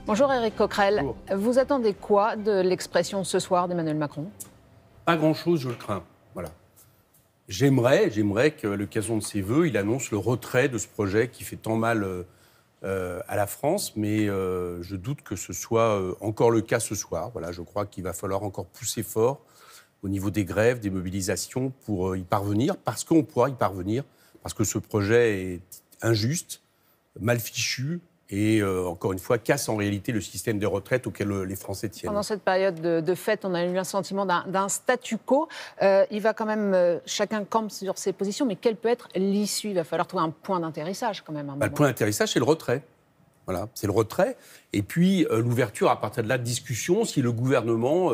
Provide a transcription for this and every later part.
Bonjour Éric Coquerel. Bonjour. Vous attendez quoi de l'expression ce soir d'Emmanuel Macron? Pas grand-chose, je le crains. Voilà. J'aimerais qu'à l'occasion de ses vœux, il annonce le retrait de ce projet qui fait tant mal à la France, mais je doute que ce soit encore le cas ce soir. Voilà, je crois qu'il va falloir encore pousser fort au niveau des grèves, des mobilisations pour y parvenir, parce qu'on pourra y parvenir, parce que ce projet est injuste, mal fichu, et encore une fois, casse en réalité le système des retraites auquel les Français tiennent. Pendant cette période de fête, on a eu un sentiment d'un statu quo. Il va quand même, chacun campe sur ses positions, mais quelle peut être l'issue? Il va falloir trouver un point d'atterrissage quand même. Le point d'atterrissage, c'est le retrait. Voilà, c'est le retrait. Et puis, l'ouverture à partir de la discussion, si le gouvernement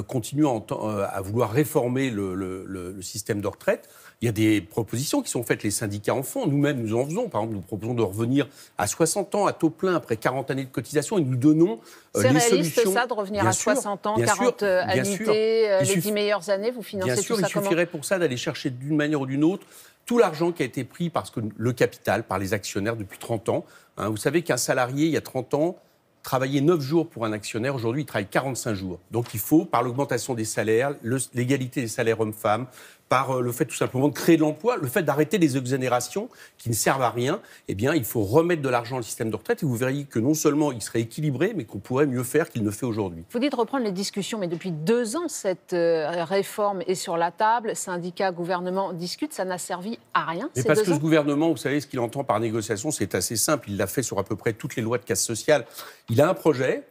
continue à vouloir réformer le système de retraite. Il y a des propositions qui sont faites, les syndicats en font, nous-mêmes nous en faisons. Par exemple, nous proposons de revenir à 60 ans à taux plein après 40 années de cotisation et nous donnons les solutions. C'est réaliste ça, de revenir à 60 ans, 40 annuités, les 10 meilleures années, vous financez tout ça comment? Bien sûr, il suffirait pour ça d'aller chercher d'une manière ou d'une autre tout l'argent qui a été pris par le capital, par les actionnaires depuis 30 ans. Vous savez qu'un salarié, il y a 30 ans, travaillait 9 jours pour un actionnaire. Aujourd'hui, il travaille 45 jours. Donc, il faut, par l'augmentation des salaires, l'égalité des salaires hommes-femmes, par le fait tout simplement de créer de l'emploi, le fait d'arrêter les exonérations qui ne servent à rien, eh bien, il faut remettre de l'argent dans le système de retraite et vous verriez que non seulement il serait équilibré, mais qu'on pourrait mieux faire qu'il ne fait aujourd'hui. Vous dites reprendre les discussions, mais depuis 2 ans, cette réforme est sur la table. Syndicats, gouvernement discutent, ça n'a servi à rien. Mais parce que ce gouvernement, vous savez, ce qu'il entend par négociation, c'est assez simple. Il l'a fait sur à peu près toutes les lois de casse sociale. Il a un projet,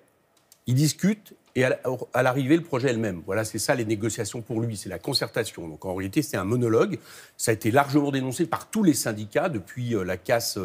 il discute, et à l'arrivée, le projet elle-même. Voilà, c'est ça les négociations pour lui, c'est la concertation. Donc en réalité, c'est un monologue. Ça a été largement dénoncé par tous les syndicats depuis la casse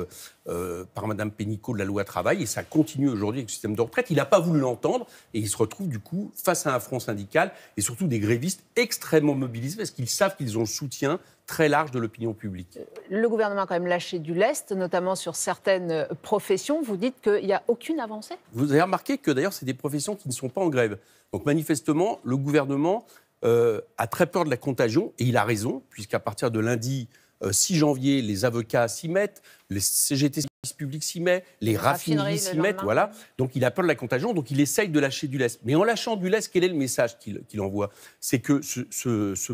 par Mme Pénicaud de la loi travail, et ça continue aujourd'hui avec le système de retraite. Il n'a pas voulu l'entendre, et il se retrouve du coup face à un front syndical, et surtout des grévistes extrêmement mobilisés, parce qu'ils savent qu'ils ont le soutien très large de l'opinion publique. Le gouvernement a quand même lâché du lest, notamment sur certaines professions. Vous dites qu'il n'y a aucune avancée? Vous avez remarqué que d'ailleurs, c'est des professions qui ne sont pas en grève. Donc manifestement, le gouvernement a très peur de la contagion, et il a raison, puisqu'à partir de lundi 6 janvier, les avocats s'y mettent, les CGT services publics s'y mettent, les raffineries s'y mettent, voilà. Donc il a peur de la contagion, donc il essaye de lâcher du lest. Mais en lâchant du lest, quel est le message qu'il envoie? C'est que ce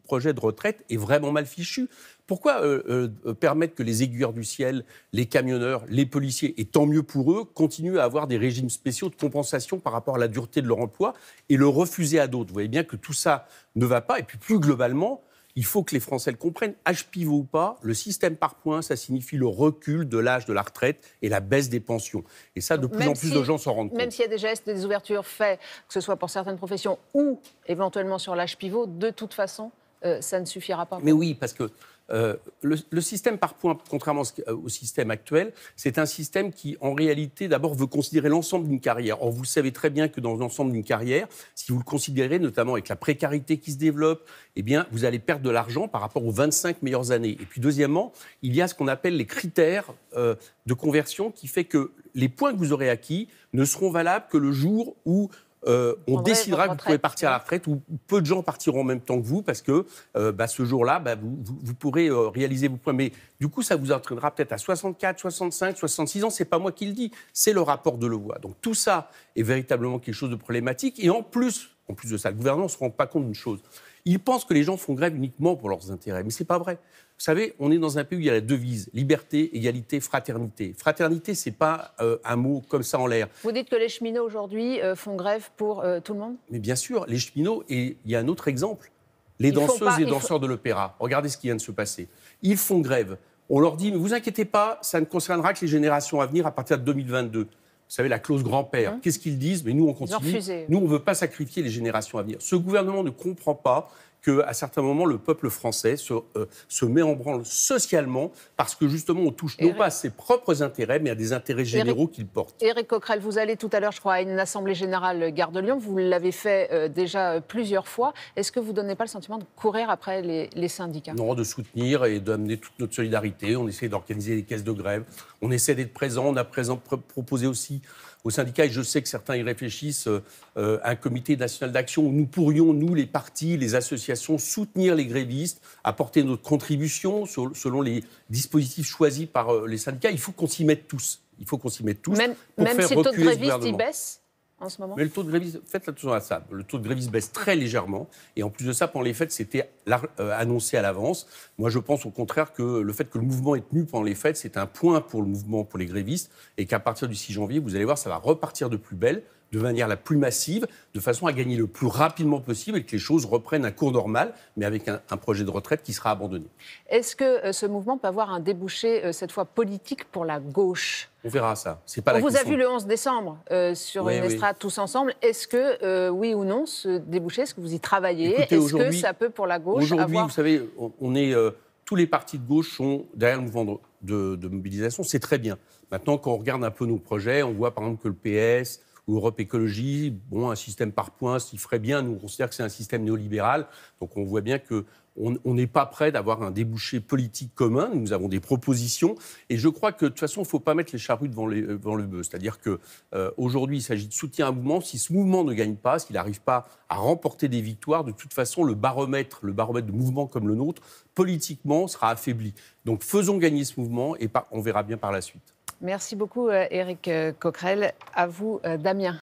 projet de retraite est vraiment mal fichu. Pourquoi permettre que les aiguilleurs du ciel, les camionneurs, les policiers, et tant mieux pour eux, continuent à avoir des régimes spéciaux de compensation par rapport à la dureté de leur emploi et le refuser à d'autres? Vous voyez bien que tout ça ne va pas. Et puis plus globalement, il faut que les Français le comprennent. Âge pivot ou pas, le système par points, ça signifie le recul de l'âge de la retraite et la baisse des pensions. Et ça, de plus en plus de gens s'en rendent compte. Même s'il y a des gestes, des ouvertures faits, que ce soit pour certaines professions ou éventuellement sur l'âge pivot, de toute façon, ça ne suffira pas. Mais oui, parce que le système par points, contrairement au système actuel, c'est un système qui, en réalité, d'abord veut considérer l'ensemble d'une carrière. Or, vous savez très bien que dans l'ensemble d'une carrière, si vous le considérez, notamment avec la précarité qui se développe, eh bien, vous allez perdre de l'argent par rapport aux 25 meilleures années. Et puis, deuxièmement, il y a ce qu'on appelle les critères de conversion qui fait que les points que vous aurez acquis ne seront valables que le jour où on décidera que vous pouvez partir à la retraite, ou peu de gens partiront en même temps que vous, parce que ce jour-là, vous pourrez réaliser vos points. Mais du coup, ça vous entraînera peut-être à 64, 65, 66 ans. C'est pas moi qui le dis, c'est le rapport de Levoix. Donc tout ça est véritablement quelque chose de problématique. Et en plus de ça, le gouvernement ne se rend pas compte d'une chose. Il pense que les gens font grève uniquement pour leurs intérêts, mais c'est pas vrai. Vous savez, on est dans un pays où il y a la devise liberté, égalité, fraternité. Fraternité, c'est pas un mot comme ça en l'air. Vous dites que les cheminots aujourd'hui font grève pour tout le monde? Mais bien sûr, les cheminots, et il y a un autre exemple, les danseuses et danseurs de l'opéra. Regardez ce qui vient de se passer. Ils font grève. On leur dit, mais vous inquiétez pas, ça ne concernera que les générations à venir à partir de 2022. Vous savez, la clause grand-père. Qu'est-ce qu'ils disent? Mais nous, on continue. Nous, on ne veut pas sacrifier les générations à venir. Ce gouvernement ne comprend pas qu'à certains moments, le peuple français se met en branle socialement parce que, justement, on touche non pas à ses propres intérêts, mais à des intérêts généraux qu'il porte. Éric Coquerel, vous allez tout à l'heure, je crois, à une assemblée générale Gare de Lyon. Vous l'avez fait déjà plusieurs fois. Est-ce que vous ne donnez pas le sentiment de courir après les syndicats? Non, de soutenir et d'amener toute notre solidarité. On essaie d'organiser des caisses de grève. On essaie d'être présent. On a proposé aussi aux syndicats, et je sais que certains y réfléchissent, un comité national d'action où nous pourrions, nous, les partis, les associations, soutenir les grévistes, apporter notre contribution selon les dispositifs choisis par les syndicats. Il faut qu'on s'y mette tous. Il faut qu'on s'y mette tous Même pour si faire le taux de reculer ce grévistes, il gouvernement. baisse en ce moment? Mais le taux de grévistes, faites attention à ça. Le taux de grévistes baisse très légèrement. Et en plus de ça, pendant les fêtes, c'était annoncé à l'avance. Moi, je pense au contraire que le fait que le mouvement ait tenu pendant les fêtes, c'est un point pour le mouvement, pour les grévistes. Et qu'à partir du 6 janvier, vous allez voir, ça va repartir de plus belle, de manière la plus massive, de façon à gagner le plus rapidement possible et que les choses reprennent un cours normal, mais avec un projet de retraite qui sera abandonné. Est-ce que ce mouvement peut avoir un débouché, cette fois politique, pour la gauche? On verra ça. C'est pas On la vous a question. vu le 11 décembre sur une estrade tous ensemble. Est-ce que, oui ou non, ce débouché, est-ce que vous y travaillez? Écoutez, est-ce que ça peut, pour la gauche, aujourd'hui, avoir... vous savez, tous les partis de gauche sont derrière le mouvement de mobilisation. C'est très bien. Maintenant, quand on regarde un peu nos projets, on voit par exemple que le PS ou Europe Écologie, bon, un système par points, s'il ferait bien, nous on considère que c'est un système néolibéral. Donc on voit bien qu'on n'est pas prêt d'avoir un débouché politique commun. Nous avons des propositions. Et je crois que de toute façon, il ne faut pas mettre les charrues devant le bœuf. C'est-à-dire qu'aujourd'hui, il s'agit de soutenir un mouvement. Si ce mouvement ne gagne pas, s'il n'arrive pas à remporter des victoires, de toute façon, le baromètre de mouvements comme le nôtre, politiquement, sera affaibli. Donc faisons gagner ce mouvement et on verra bien par la suite. Merci beaucoup, Éric Coquerel. À vous, Damien.